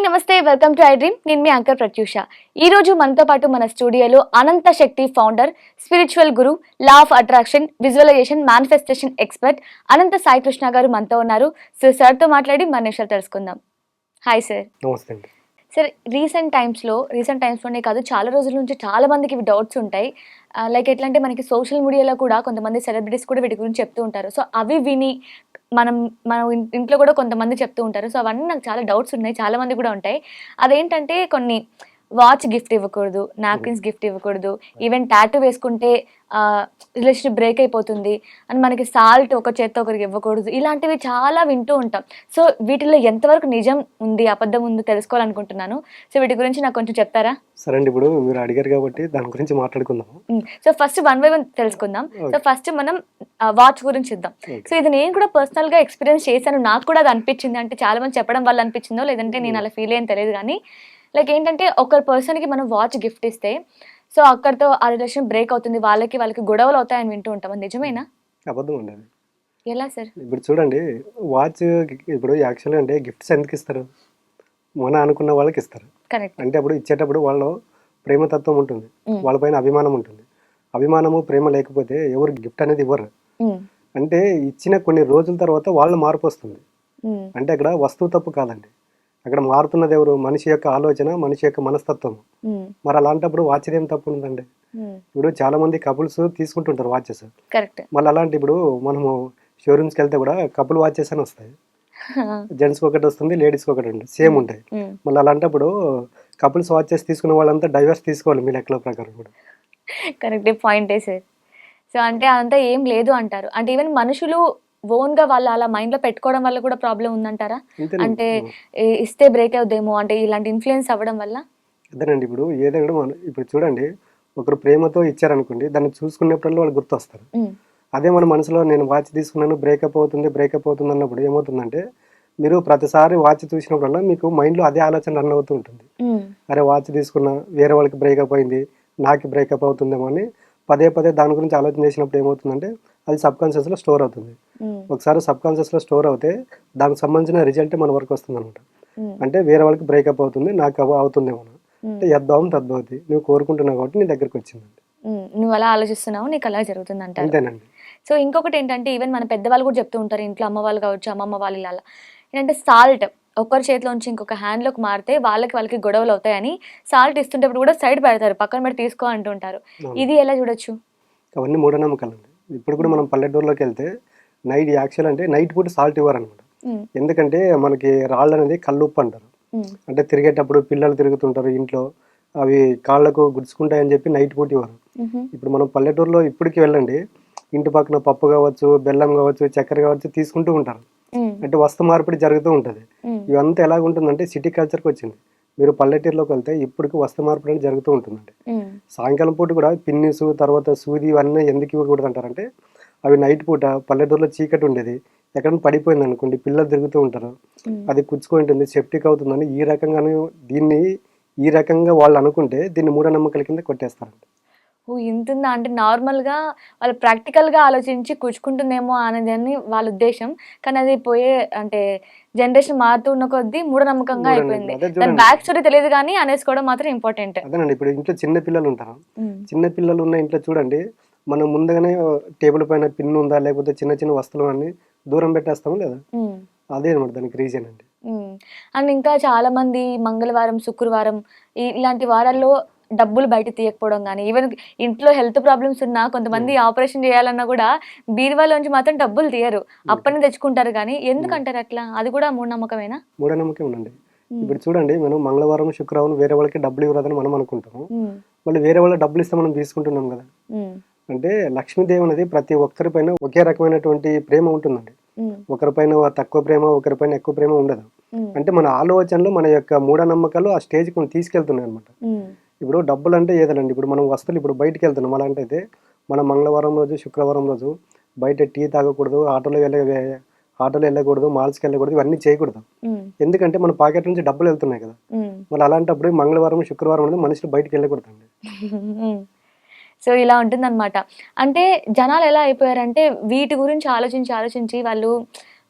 Hi నమస్తే welcome to I dream. నేను మీ anchor Pratyusha. ఈ రోజు మనతో పాటు మన స్టూడియోలో Anantha Shakti founder, spiritual guru, law of attraction, visualisation, manifestation expert Anantha Sai Krishna garu మనతో ఉన్నారు. సో సార్తో మాట్లాడి మన విషయాలు తెలుసుకుందాం. Hi sir. నమస్తే అండి. సార్, రీసెంట్ టైమ్స్లోనే కాదు, చాలా రోజుల నుంచి చాలా మందికి ఇవి డౌట్స్ ఉంటాయి. లైక్ ఎట్లా అంటే మనకి సోషల్ మీడియాలో కూడా కొంతమంది సెలబ్రిటీస్ కూడా వీటి గురించి చెప్తూ ఉంటారు. సో అవి విని మనం మనం ఇంట్లో కూడా కొంతమంది చెప్తూ ఉంటారు. సో అవన్నీ నాకు చాలా డౌట్స్ ఉన్నాయి, చాలా మంది కూడా ఉంటాయి. అదేంటంటే కొన్ని వాచ్ గిఫ్ట్ ఇవ్వకూడదు, నాప్కిన్స్ గిఫ్ట్ ఇవ్వకూడదు, ఈవెన్ టాటూ వేసుకుంటే రిలేషన్ బ్రేక్ అయిపోతుంది అని, మనకి సాల్ట్ ఒక చేత్తో ఒకరికి ఇవ్వకూడదు, ఇలాంటివి చాలా వింటూ ఉంటాం. సో వీటిలో ఎంతవరకు నిజం ఉంది, అబద్ధం ఉంది తెలుసుకోవాలనుకుంటున్నాను. సో వీటి గురించి నాకు కొంచెం చెప్తారా? సరే అండి, ఇప్పుడు మీరు అడిగారు కాబట్టి దాని గురించి మాట్లాడుకుందాం. So first one by one తెలుసుకుందాం. సో ఫస్ట్ మనం వాచ్ గురించి ఇద్దాం. సో ఇది నేను కూడా పర్సనల్ గా ఎక్స్పీరియన్స్ చేశాను, నాకు కూడా అది అనిపించింది. అంటే చాలా మంది చెప్పడం వల్ల అనిపించిందో లేదంటే నేను అలా ఫీల్ అయ్యాను తెలియదు, కానీ లైక్ ఏంటంటే ఒక పర్సన్కి మనం వాచ్ గిఫ్ట్ ఇస్తే సో అక్కడితో ఆ రిలేషన్ బ్రేక్ అవుతుంది, వాళ్ళకి గొడవలు అవుతాయని వింటూ ఉంటాం. అది నిజమేనా? అబద్ధం అండి అది. ఎలా సార్? ఇప్పుడు చూడండి, వాచ్ ఇప్పుడు యాక్చువల్గా అంటే గిఫ్ట్స్ ఎందుకు ఇస్తారు? మన అనుకున్న వాళ్ళకి ఇస్తారు. కరెక్ట్. అంటే అప్పుడు ఇచ్చేటప్పుడు వాళ్ళు ప్రేమతత్వం ఉంటుంది, వాళ్ళపైన అభిమానం ఉంటుంది. అభిమానము ప్రేమ లేకపోతే ఎవరు గిఫ్ట్ అనేది ఇవ్వరు. అంటే ఇచ్చిన కొన్ని రోజుల తర్వాత వాళ్ళ మార్పు వస్తుంది. అంటే అక్కడ వస్తువు తప్పు కాదండి, అక్కడ మారుతున్నది ఎవరు? మనిషి యొక్క ఆలోచన, మనిషి యొక్క మనస్తత్వం. మరి అలాంటప్పుడు వాచ్ ఏం తప్పు ఉందండి? ఇప్పుడు చాలా మంది కపుల్స్ తీసుకుంటుంటారు వాచెస్. కరెక్ట్. మళ్ళీ అలాంటి ఇప్పుడు మనము షోరూమ్స్కి వెళ్తే కూడా కపుల్ వాచెస్ అని వస్తాయి. జెంట్స్కి ఒకటి వస్తుంది, లేడీస్కి ఒకటి ఉంటుంది, సేమ్ ఉంటాయి. మళ్ళీ అలాంటప్పుడు కపుల్స్ వాచెస్ తీసుకున్న వాళ్ళంతా డైవర్స్ తీసుకోవాలి మీ లెక్కల ప్రకారం కూడా. కరెక్ట్ పాయింటే సార్. సో అంటే అంతా ఏం లేదు అంటారు. అంటే ఈవెన్ మనుషులు ఓన్ గా వాళ్ళు అలా మైండ్ లో పెట్టుకోవడం వల్ల కూడా ప్రాబ్లం ఉందంటారా? అంటే ఇస్తే బ్రేక్ అవుదేమో, అంటే ఇలాంటి ఇన్ఫ్లుయెన్స్ అవ్వడం వల్ల. అదేనండి, ఇప్పుడు ఏదైనా మనం ఇప్పుడు చూడండి, ఒకరు ప్రేమతో ఇచ్చారనుకోండి, దాన్ని చూసుకునేప్పుడల్లా వాళ్ళు గుర్తొస్తారు. అదే మన మనసులో నేను వాచ్ తీసుకున్నాను, బ్రేకప్ అవుతుంది అన్నప్పుడు ఏమవుతుందంటే, మీరు ప్రతిసారి వాచ్ చూసినప్పుడల్లా మీకు మైండ్లో అదే ఆలోచన రన్ అవుతూ ఉంటుంది. అరే వాచ్ తీసుకున్నా, వేరే వాళ్ళకి బ్రేకప్ అయింది, నాకు బ్రేకప్ అవుతుందేమో అని పదే పదే దాని గురించి ఆలోచన చేసినప్పుడు ఏమవుతుందంటే అది సబ్ కాన్షియస్లో స్టోర్ అవుతుంది. ఒకసారి సబ్ కాన్షియస్లో స్టోర్ అవుతే దానికి సంబంధించిన రిజల్ట్ మన వరకు వస్తుంది అనమాట. అంటే వేరే వాళ్ళకి బ్రేకప్ అవుతుంది, నాకు అవుతుందేమో అంటే యద్భావం తద్భవతి, నువ్వు కోరుకుంటున్నావు కాబట్టి నీ దగ్గరికి వచ్చిందండి. నువ్వు అలా ఆలోచిస్తున్నావు, నీకు అలా జరుగుతుంది అంటారు. అంతేనండి. సో ఇంకొకటి ఏంటంటే, ఈవెన్ మన పెద్దవాళ్ళు కూడా చెప్తూ ఉంటారు, ఇంట్లో అమ్మ వాళ్ళు కావచ్చు, అమ్మమ్మ వాళ్ళు, ఇలా ఏంటంటే సాల్ట్ ఒకరి చేతిలోంచి ఇంకొక హ్యాండ్లోకి మారితే వాళ్ళకి గొడవలు అవుతాయని సాల్ట్ ఇస్తుంటప్పుడు కూడా సైడ్ పెడతారు, పక్కన పెట్టి తీసుకో అంటుంటారు. ఇది ఎలా చూడొచ్చు? అవన్నీ మూఢనమ్మకాలండి. ఇప్పుడు కూడా మనం పల్లెటూరులోకి వెళ్తే నైట్ యాక్చువల్ అంటే నైట్ పూట సాల్ట్ ఇవ్వరనమాట. ఎందుకంటే మనకి రాళ్ళు అనేది కల్లుప్పు అంటారు. అంటే తిరిగేటప్పుడు పిల్లలు తిరుగుతుంటారు ఇంట్లో, అవి కాళ్ళకు గుచ్చుకుంటాయని చెప్పి నైట్ పూట ఇవ్వరు. ఇప్పుడు మనం పల్లెటూరులో ఇప్పటికి వెళ్ళండి, ఇంటి పక్కన పప్పు కావచ్చు, బెల్లం కావచ్చు, చక్కెర కావచ్చు తీసుకుంటూ ఉంటారు. అంటే వస్తు మార్పిడి జరుగుతూ ఉంటుంది. ఇవంతా ఎలాగుంటుందంటే సిటీ కల్చర్కి వచ్చింది. మీరు పల్లెటూరులోకి వెళ్తే ఇప్పటికి వస్తు మార్పిడి అనేది జరుగుతూ ఉంటుందండి. సాయంకాలం పూట కూడా పిన్నిసు, తర్వాత సూది, ఇవన్నీ ఎందుకు ఇవ్వకూడదు అంటారంటే, అవి నైట్ పూట పల్లెటూరులో చీకటి ఉండేది, ఎక్కడైనా పడిపోయింది అనుకోండి, పిల్లలు తిరుగుతూ ఉంటారు, అది కుచ్చుకుంటుంది, సెప్టిక్ అవుతుందని ఈ రకంగానే దీన్ని ఈ రకంగా వాళ్ళు అనుకుంటే దీన్ని మూఢనమ్మకాల కింద కొట్టేస్తారండి. ఓ ఇంతుందా? అంటే నార్మల్గా వాళ్ళు ప్రాక్టికల్గా ఆలోచించి కూర్చుకుంటుందేమో అనేది వాళ్ళ ఉద్దేశం, కానీ అది పోయే అంటే జనరేషన్ మారుతున్న కొద్దీ మూఢనమ్మకంగా అయిపోయింది. దాని బ్యాక్ స్టోరీ తెలియదు కానీ అనేసుకోవడం మాత్రం ఇంపార్టెంట్. అదేనండి, ఇప్పుడు ఇంట్లో చిన్న పిల్లలు ఉంటారు, చిన్న పిల్లలు ఉన్న ఇంట్లో చూడండి, మనం ముందుగానే టేబుల్ పైన పిన్ ఉందా లేకపోతే చిన్న చిన్న వస్తువులు అన్ని దూరం పెట్టేస్తాము లేదా, అదే అనమాట దానికి రీజన్ అండి. అండ్ ఇంకా చాలా మంది మంగళవారం, శుక్రవారం ఇలాంటి వారాల్లో డబ్బులు బయట తీయకపోవడం కానీ, ఈవెన్ ఇంట్లో హెల్త్ ప్రాబ్లమ్స్ ఉన్నా కొంతమంది ఆపరేషన్ చేయాలన్నా కూడా బీరువాలోంచి మాత్రం డబ్బులు తీయరు, అప్పని తెచ్చుకుంటారు. కానీ ఎందుకంటారు అట్లా? అది కూడా మూఢనమ్మకమేనా? మూఢనమ్మకం ఉండండి. ఇప్పుడు చూడండి, మనం మంగళవారం, శుక్రవారం వేరే వాళ్ళకి డబ్బులు ఇవ్వదని మనం అనుకుంటాము, మళ్ళీ వేరే వాళ్ళకి డబ్బులు ఇస్తే మనం తీసుకుంటున్నాం కదా. అంటే లక్ష్మీదేవి అనేది ప్రతి ఒక్కరిపైన ఒకే రకమైనటువంటి ప్రేమ ఉంటుందండి. ఒకరిపైన తక్కువ ప్రేమ, ఒకరిపైన ఎక్కువ ప్రేమ ఉండదు. అంటే మన ఆలోచనలు, మన యొక్క మూఢనమ్మకాలు ఆ స్టేజ్కి మనం తీసుకెళ్తున్నాయి అనమాట. ఇప్పుడు డబ్బులు అంటే ఏదండి, ఇప్పుడు మనం వస్తువులు ఇప్పుడు బయటికి వెళ్తున్నాం, అలాంటి అయితే మనం మంగళవారం రోజు, శుక్రవారం రోజు బయట టీ తాగకూడదు, ఆటోలో వెళ్ళకూడదు, మాల్స్కి వెళ్ళకూడదు, ఇవన్నీ చేయకూడదు. ఎందుకంటే మన పాకెట్ నుంచి డబ్బులు వెళ్తున్నాయి కదా. మళ్ళీ అలాంటప్పుడు మంగళవారం, శుక్రవారం అనేది మనుషులు బయటకు వెళ్ళకూడదండి. సో ఇలా ఉంటుందన్నమాట. అంటే జనాలు ఎలా అయిపోయారంటే వీటి గురించి ఆలోచించి వాళ్ళు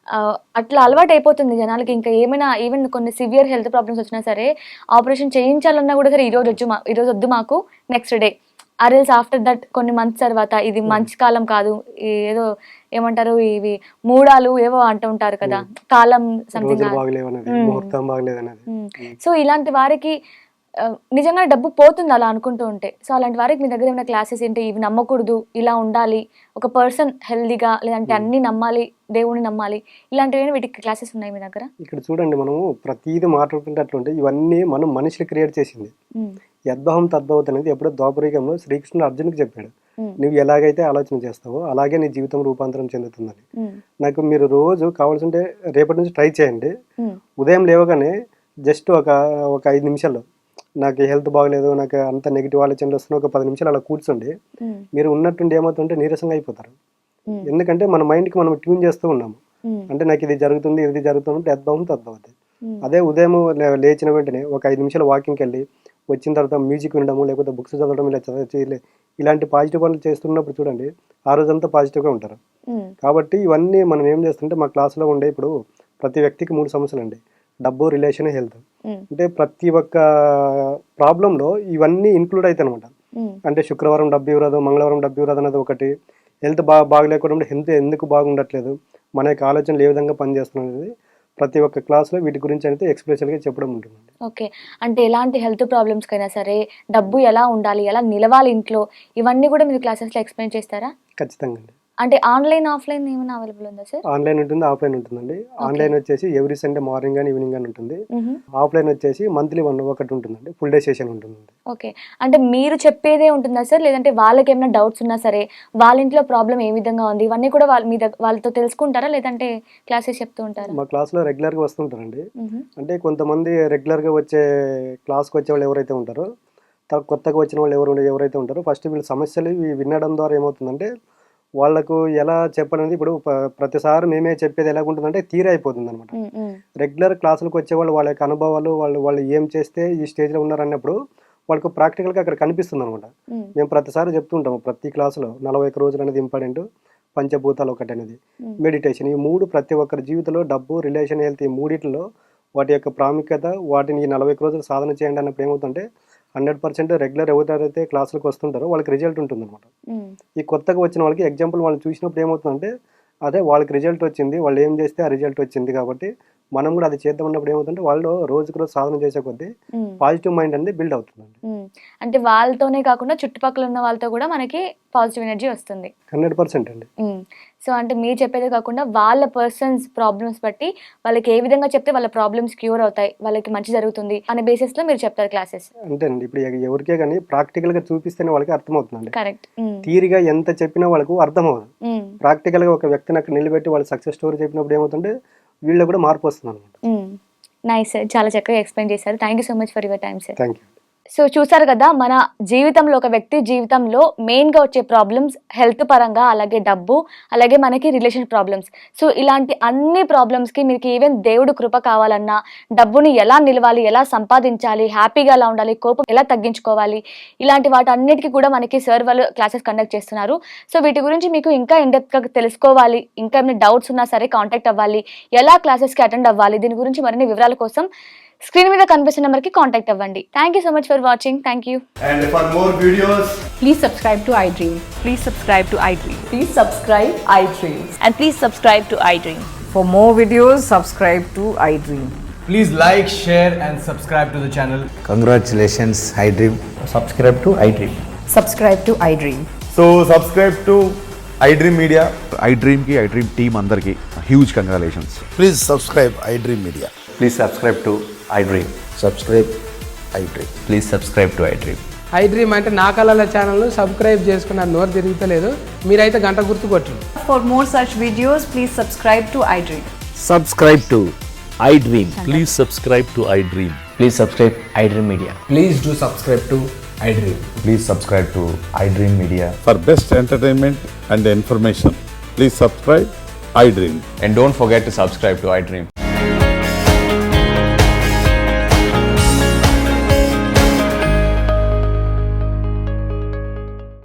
అట్లా అలవాటు అయిపోతుంది జనాలకి. ఇంకా ఏమైనా ఈవెన్ కొన్ని సివియర్ హెల్త్ ప్రాబ్లమ్స్ వచ్చినా సరే ఆపరేషన్ చేయించాలన్నా కూడా సరే ఈరోజు వద్దు మాకు, నెక్స్ట్ డే ఆర్ఎల్స్ ఆఫ్టర్ దట్ కొన్ని మంత్స్ తర్వాత ఇది మంచి కాలం కాదు, ఏదో ఏమంటారు ఇవి మూడాలు ఏవో అంటుంటారు కదా, కాలం సంథింగ్. సో ఇలాంటి వారికి నిజంగా డబ్బు పోతుంది అలా అనుకుంటూ ఉంటే. సో అలాంటి వారికి మీ దగ్గర ఏమైనా క్లాసెస్ ఏంటి, ఇవి నమ్మకూడదు, ఇలా ఉండాలి, ఒక పర్సన్ హెల్దీగా, లేదంటే అన్ని నమ్మాలి, దేవుని నమ్మాలి, ఇలాంటివి వీటికి క్లాసెస్ ఉన్నాయి మీ దగ్గర? ఇక్కడ చూడండి, మనము ప్రతిదీ మాట్లాడుకుంటే అట్లుంటే ఇవన్నీ మనం మనుషులు క్రియేట్ చేసింది. యద్భవం తద్భవత్ అనేది ఎప్పుడో ద్వాపరయుగంలో శ్రీకృష్ణుడు అర్జునుడికి చెప్పాడు, నువ్వు ఎలాగైతే ఆలోచన చేస్తావో అలాగే నీ జీవితం రూపాంతరం చెందుతుందని. నాకు మీరు రోజు కావాల్సింటే రేపటి నుంచి ట్రై చేయండి. ఉదయం లేవగానే జస్ట్ ఒక 5 నిమిషాల్లో, నాకు హెల్త్ బాగలేదు, నాకు అంత నెగిటివ్ ఆలోచనలు వస్తున్నాయి, ఒక 10 నిమిషాలు అలా కూర్చోండి. మీరు ఉన్నట్టుండి ఏమవుతుంటే నీరసంగా అయిపోతారు. ఎందుకంటే మన మైండ్కి మనం ట్యూన్ చేస్తూ ఉన్నాము. అంటే నాకు ఇది జరుగుతుంది యద్భవం తద్భవతి. అదే ఉదయం లేచిన వెంటనే ఒక 5 నిమిషాలు వాకింగ్కి వెళ్ళి వచ్చిన తర్వాత మ్యూజిక్ వినడము, లేకపోతే బుక్స్ చదవడం, ఇలాంటి పాజిటివ్ పనులు చేస్తున్నప్పుడు చూడండి ఆ రోజంతా పాజిటివ్గా ఉంటారు. కాబట్టి ఇవన్నీ మనం ఏం చేస్తుంటే మా క్లాస్లో ఉండే ఇప్పుడు ప్రతి వ్యక్తికి 3 సమస్యలు అండి: డబ్బు, రిలేషన్, హెల్త్. అంటే ప్రతి ఒక్క ప్రాబ్లంలో ఇవన్నీ ఇంక్లూడ్ అవుతాయి అనమాట. అంటే శుక్రవారం డబ్బు ఇవ్వరాదు, మంగళవారం డబ్బు ఇవ్వరాదు అనేది ఒకటి, హెల్త్ బాగలేకుండా హెల్త్ ఎందుకు బాగుండట్లేదు, మన యొక్క ఆలోచనలు ఏ విధంగా పనిచేస్తున్నాం అనేది ప్రతి ఒక్క క్లాస్లో వీటి గురించి అయితే ఎక్స్ప్రెషన్గా చెప్పడం ఉంటుందండి. ఓకే, అంటే ఎలాంటి హెల్త్ ప్రాబ్లమ్స్కైనా సరే డబ్బు ఎలా ఉండాలి, ఎలా నిలవాలి ఇంట్లో, ఇవన్నీ కూడా మీరు క్లాసెస్లో ఎక్స్ప్లెయిన్ చేస్తారా? ఖచ్చితంగా అండి. అంటే ఆన్లైన్ ఆఫ్లైన్ ఏమైనా అవైలబుల్ ఉందా సార్? ఆన్లైన్ ఉంటుంది, ఆఫ్లైన్ ఉంటుందండి. ఆన్లైన్ వచ్చేసి ఎవ్రీ సండే మార్నింగ్ కానీ ఈవినింగ్ కానీ ఉంటుంది. ఆఫ్లైన్ వచ్చేసి మంత్లీ ఒకటి ఉంటుందండి, ఫుల్ డే సెషన్ ఉంటుంది. ఓకే, అంటే మీరు చెప్పేదే ఉంటుందా సార్, లేదంటే వాళ్ళకి ఏమైనా డౌట్స్ ఉన్నా సరే వాళ్ళ ఇంట్లో ప్రాబ్లం ఏ విధంగా ఉంది ఇవన్నీ కూడా వాళ్ళతో తెలుసుకుంటారా, లేదంటే క్లాసెస్ చెప్తూ ఉంటారా? మా క్లాస్లో రెగ్యులర్గా వస్తుంటారండి. అంటే కొంతమంది రెగ్యులర్గా వచ్చే క్లాస్కి వచ్చే వాళ్ళు ఎవరైతే ఉంటారో, కొత్తగా వచ్చిన వాళ్ళు ఎవరైతే ఉంటారో, ఫస్ట్ వీళ్ళ సమస్యలు వినడం ద్వారా ఏమవుతుందంటే వాళ్ళకు ఎలా చెప్పాలనేది ఇప్పుడు ప్రతిసారి మేమే చెప్పేది ఎలాగుంటుందంటే తీరే అయిపోతుంది అనమాట. రెగ్యులర్ క్లాసులకు వచ్చేవాళ్ళు వాళ్ళ యొక్క అనుభవాలు, వాళ్ళు ఏం చేస్తే ఈ స్టేజ్లో ఉన్నారన్నప్పుడు వాళ్ళకు ప్రాక్టికల్గా అక్కడ కనిపిస్తుంది అనమాట. మేము ప్రతిసారి చెప్తుంటాము ప్రతి క్లాసులో 41 రోజులు అనేది ఇంపార్టెంట్, పంచభూతాలు ఒకటి అనేది, మెడిటేషన్, ఈ 3 ప్రతి ఒక్కరి జీవితంలో డబ్బు, రిలేషన్, హెల్త్, ఈ 3 వాటి యొక్క ప్రాముఖ్యత, వాటిని 41 రోజులు సాధన చేయండి అన్నప్పుడు ఏమవుతుంటే 100% రెగ్యులర్ ఎవరైతే క్లాసులకు వస్తుంటారో వాళ్ళకి రిజల్ట్ ఉంటుంది అనమాట. ఈ కొత్తగా వచ్చిన వాళ్ళకి ఎగ్జాంపుల్ వాళ్ళని చూసినప్పుడు ఏమవుతుందంటే అదే వాళ్ళకి రిజల్ట్ వచ్చింది, వాళ్ళు ఏం చేస్తే ఆ రిజల్ట్ వచ్చింది, కాబట్టి మనం కూడా అది చేద్దాం అన్నప్పుడు ఏమవుతుందంటే వాళ్ళు రోజుకు రోజు సాధన చేసే కొద్దీ పాజిటివ్ మైండ్ అనేది బిల్డ్ అవుతుందండి. అంటే వాళ్ళతోనే కాకుండా చుట్టుపక్కల ఉన్న వాళ్ళతో కూడా మనకి పాజిటివ్ ఎనర్జీ వస్తుంది. 100% అండి. సో అంటే మీరు చెప్పేదే కాకుండా వాళ్ళ పర్సన్స్ ప్రాబ్లమ్స్ బట్టి వాళ్ళకి ఏ విధంగా చెప్తే వాళ్ళ ప్రాబ్లమ్స్ క్యూర్ అవుతాయి, వాళ్ళకి మంచి జరుగుతుంది అనే బేసిస్ లో మీరు చెప్తారు క్లాసెస్. అంతేనండి. ఇప్పుడు ఎవరికే కానీ ప్రాక్టికల్ గా చూపిస్తేనే వాళ్ళకి అర్థమవుతుందండి. కరెక్ట్. థియరీగా ఎంత చెప్పినా వాళ్ళకు అర్థం అవ్వదు. ప్రాక్టికల్ గా ఒక వ్యక్తిని అక్కడ నిలబెట్టి వాళ్ళ సక్సెస్ స్టోరీ చెప్పినప్పుడు ఏమవుతుంటే వీళ్ళు కూడా మార్పు వస్తుంది అనమాట. నైస్ సార్, చాలా చక్కగా ఎక్స్ప్లెయిన్ చేశారు. Thank you so much for your time sir. Thank you. So చూసారు కదా, మన జీవితంలో ఒక వ్యక్తి జీవితంలో మెయిన్గా వచ్చే ప్రాబ్లమ్స్ హెల్త్ పరంగా, అలాగే డబ్బు, అలాగే మనకి రిలేషన్ ప్రాబ్లమ్స్. సో ఇలాంటి అన్ని ప్రాబ్లమ్స్కి మీకు ఈవెన్ దేవుడు కృప కావాలన్నా, డబ్బుని ఎలా నిలవాలి, ఎలా సంపాదించాలి, హ్యాపీగా ఎలా ఉండాలి, కోపం ఎలా తగ్గించుకోవాలి, ఇలాంటి వాటి అన్నిటికీ కూడా మనకి సార్ వాళ్ళు క్లాసెస్ కండక్ట్ చేస్తున్నారు. సో వీటి గురించి మీకు ఇంకా ఇన్డెప్త్గా తెలుసుకోవాలి, ఇంకా ఏమైనా డౌట్స్ ఉన్నా సరే కాంటాక్ట్ అవ్వాలి, ఎలా క్లాసెస్కి అటెండ్ అవ్వాలి, దీని గురించి మరిన్ని వివరాల కోసం స్క్రీన్ మీద కనిపిస్తున్న నెంబర్కి కాంటాక్ట్ అవ్వండి. Thank you so much for watching. Thank you. And for more videos, please subscribe to iDream. Please subscribe to iDream. Please subscribe iDream. And please subscribe to iDream. For more videos, subscribe to iDream. please like, share and subscribe to the channel. Congratulations, iDream. Subscribe to iDream. Subscribe to iDream. So subscribe to iDream Media. iDream ki iDream team andarki huge congratulations. Please subscribe iDream Media. Please subscribe to iDream. Subscribe iDream. Please subscribe to iDream. iDream అంటే నా కళల ఛానల్ను subscribe చేసుకున్న నోరు తిరుగుతలేదు, మీరైతే గంట గుర్తు కొట్టండి. For more such videos, please subscribe to iDream. Subscribe to iDream. Please subscribe to iDream. Please subscribe iDream Media. Please do subscribe to iDream. Please subscribe to iDream Media. For best entertainment and information, please subscribe iDream. And don't forget to subscribe to iDream.